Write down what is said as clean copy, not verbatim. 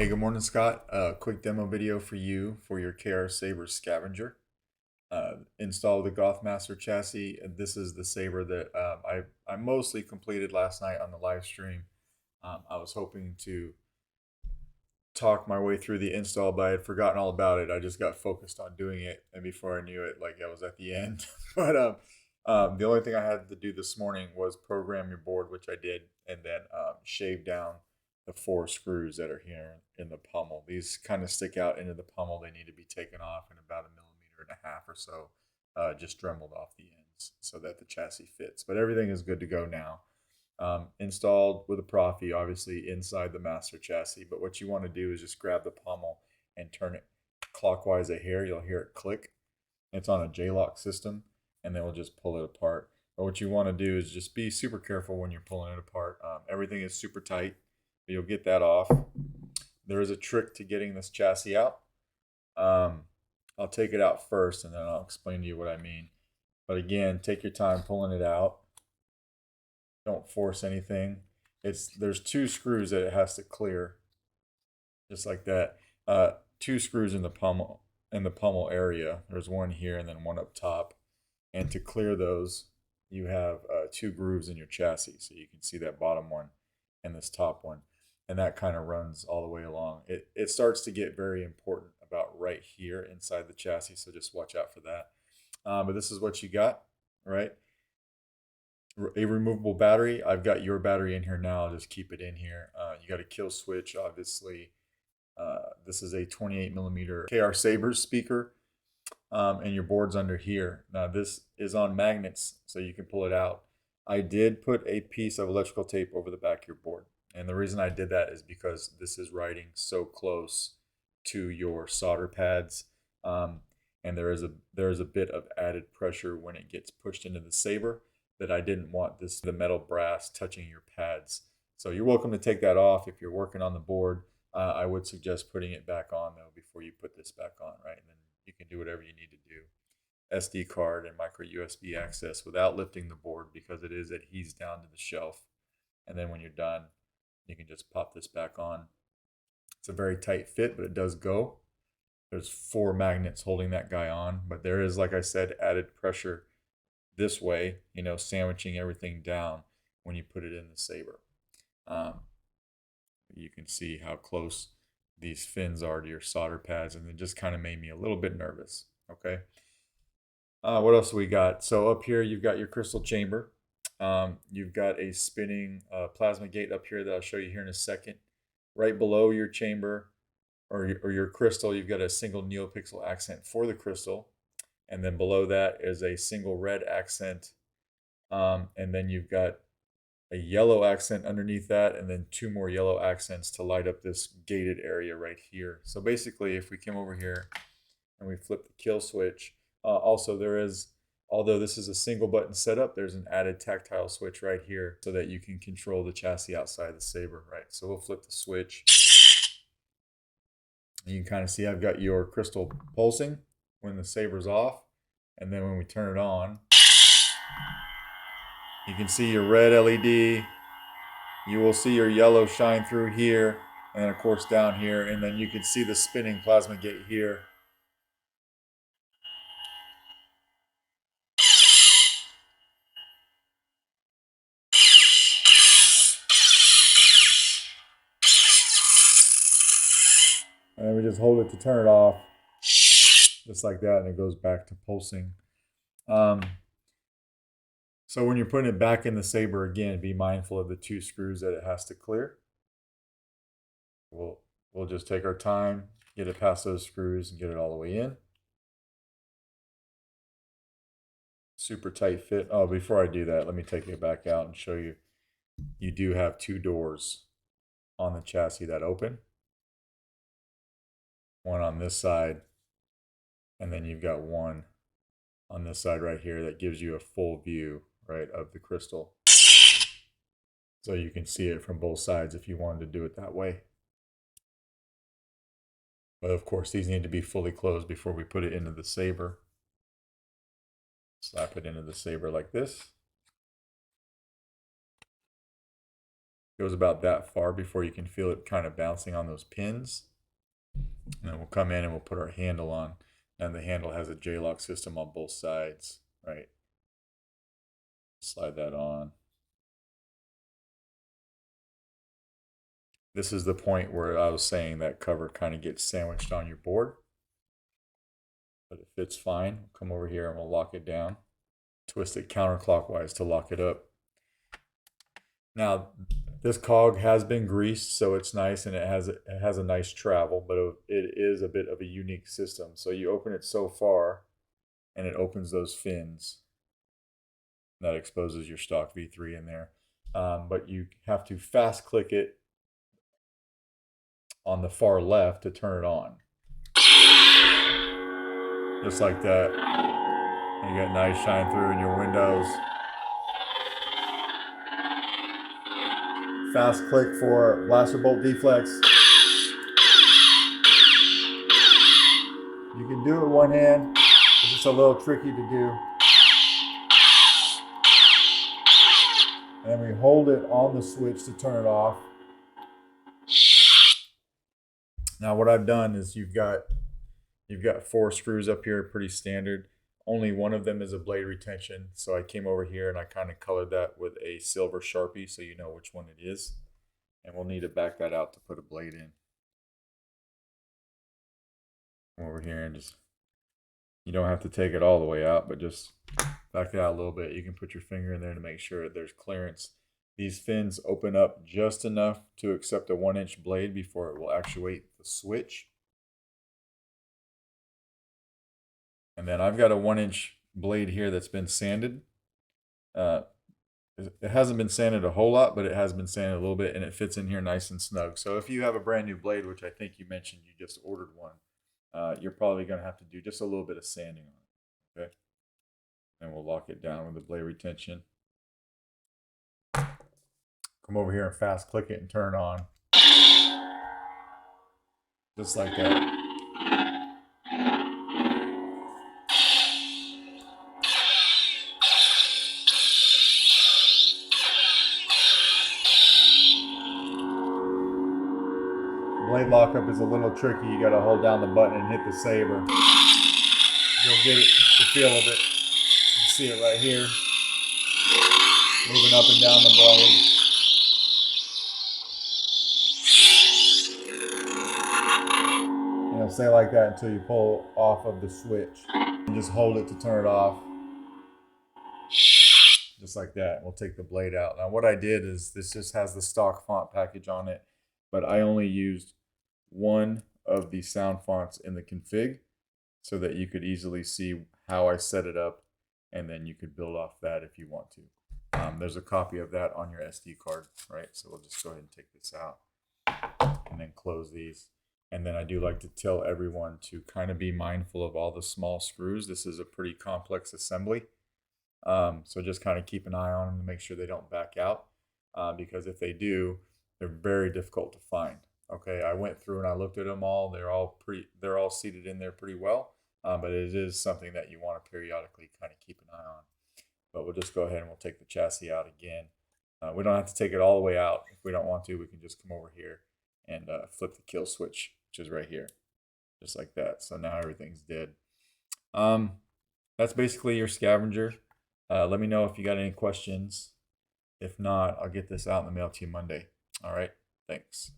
Hey, good morning, Scott. Quick demo video for you for your KR Sabers Scavenger. Install the Goth Master chassis. And this is the Saber that I mostly completed last night on the live stream. I was hoping to talk my way through the install, but I had forgotten all about it. I just got focused on doing it, and before I knew it, like I was at the end. But the only thing I had to do this morning was program your board, which I did, and then shave down the 4 screws that are here in the pommel. These kind of stick out into the pommel. They need to be taken off in about 1.5 millimeters or so, just dremeled off the ends so that the chassis fits. But everything is good to go now. Installed with a Proffie, obviously inside the master chassis. But what you want to do is just grab the pommel and turn it clockwise a hair. You'll hear it click. It's on a J-lock system, and then we'll just pull it apart. But what you want to do is just be super careful when you're pulling it apart. Everything is super tight, but you'll get that off. There is a trick to getting this chassis out. I'll take it out first, and then I'll explain to you what I mean. But again, take your time pulling it out. Don't force anything. There's 2 screws that it has to clear, just like that. 2 screws in the pommel area. There's one here and then one up top. And to clear those, you have 2 grooves in your chassis. So you can see that bottom one and this top one, and that kind of runs all the way along. It starts to get very important about right here inside the chassis. So just watch out for that. But this is what you got, right? A removable battery. I've got your battery in here now. I'll just keep it in here. You got a kill switch, obviously. This is a 28mm KR Sabers speaker, and your board's under here. Now this is on magnets, so you can pull it out. I did put a piece of electrical tape over the back of your board, and the reason I did that is because this is riding so close to your solder pads, and there is a bit of added pressure when it gets pushed into the Saber, that I didn't want the metal brass touching your pads. So you're welcome to take that off if you're working on the board. I would suggest putting it back on though before you put this back on, right? And then you can do whatever you need to do. SD card and micro USB access without lifting the board, because it adheres down to the shelf. And then when you're done, you can just pop this back on. It's a very tight fit, but it does go. There's 4 magnets holding that guy on, but there is, like I said, added pressure this way, sandwiching everything down when you put it in the Saber. You can see how close these fins are to your solder pads, and it just kind of made me a little bit nervous. Okay. What else we got? So up here, you've got your crystal chamber. You've got a spinning plasma gate up here that I'll show you here in a second. Right below your chamber or your crystal, you've got a single neopixel accent for the crystal. And then below that is a single red accent. And then you've got a yellow accent underneath that, and then 2 more yellow accents to light up this gated area right here. So basically, if we come over here and we flip the kill switch, also there is, although this is a single button setup, there's an added tactile switch right here so that you can control the chassis outside the Saber, right? So we'll flip the switch. You can kind of see I've got your crystal pulsing when the Saber's off, and then when we turn it on, you can see your red LED. You will see your yellow shine through here, and then of course down here, and then you can see the spinning plasma gate here. And then we just hold it to turn it off, just like that, and it goes back to pulsing. So when you're putting it back in the Saber, again, be mindful of the 2 screws that it has to clear. We'll just take our time, get it past those screws, and get it all the way in. Super tight fit. Oh, before I do that, let me take it back out and show you. You do have 2 doors on the chassis that open. One on this side, and then you've got one on this side right here that gives you a full view, right, of the crystal. So you can see it from both sides if you wanted to do it that way. But of course, these need to be fully closed before we put it into the Saber. Slap it into the Saber like this. Goes about that far before you can feel it kind of bouncing on those pins. And then we'll come in and we'll put our handle on. And the handle has a J-lock system on both sides, right? Slide that on. This is the point where I was saying that cover kind of gets sandwiched on your board. But it fits fine. Come over here and we'll lock it down. Twist it counterclockwise to lock it up. Now, this cog has been greased, so it's nice and it has a nice travel, but it is a bit of a unique system. So you open it so far, and it opens those fins. That exposes your stock V3 in there. But you have to fast click it on the far left to turn it on. Just like that. And you got nice shine through in your windows. Fast click for blaster bolt deflex. You can do it one hand. It's just a little tricky to do. And we hold it on the switch to turn it off. Now what I've done is you've got 4 screws up here, pretty standard. Only one of them is a blade retention. So I came over here and I kind of colored that with a silver Sharpie so you know which one it is. And we'll need to back that out to put a blade in. Come over here and just, you don't have to take it all the way out, but just back it out a little bit. You can put your finger in there to make sure that there's clearance. These fins open up just enough to accept a 1-inch blade before it will actuate the switch. And then I've got a 1-inch blade here that's been sanded. It hasn't been sanded a whole lot, but it has been sanded a little bit, and it fits in here nice and snug. So if you have a brand new blade, which I think you mentioned you just ordered one, you're probably going to have to do just a little bit of sanding on it. Okay. And we'll lock it down with the blade retention. Come over here and fast click it and turn it on. Just like that. Blade lockup is a little tricky. You got to hold down the button and hit the saber. You'll get the feel of it. You see it right here. Moving up and down the blade. And it'll stay like that until you pull off of the switch. And just hold it to turn it off. Just like that. We'll take the blade out. Now what I did is this just has the stock font package on it, but I only used one of the sound fonts in the config so that you could easily see how I set it up, and then you could build off that if you want to. There's a copy of that on your SD card, right? So we'll just go ahead and take this out and then close these. And then I do like to tell everyone to kind of be mindful of all the small screws. This is a pretty complex assembly. So just kind of keep an eye on them to make sure they don't back out, because if they do, they're very difficult to find. Okay, I went through and I looked at them all. They're all seated in there pretty well, but it is something that you want to periodically kind of keep an eye on. But we'll just go ahead and we'll take the chassis out again. We don't have to take it all the way out. If we don't want to, we can just come over here and flip the kill switch, which is right here, just like that. So now everything's dead. That's basically your Scavenger. Let me know if you got any questions. If not, I'll get this out in the mail to you Monday. All right, thanks.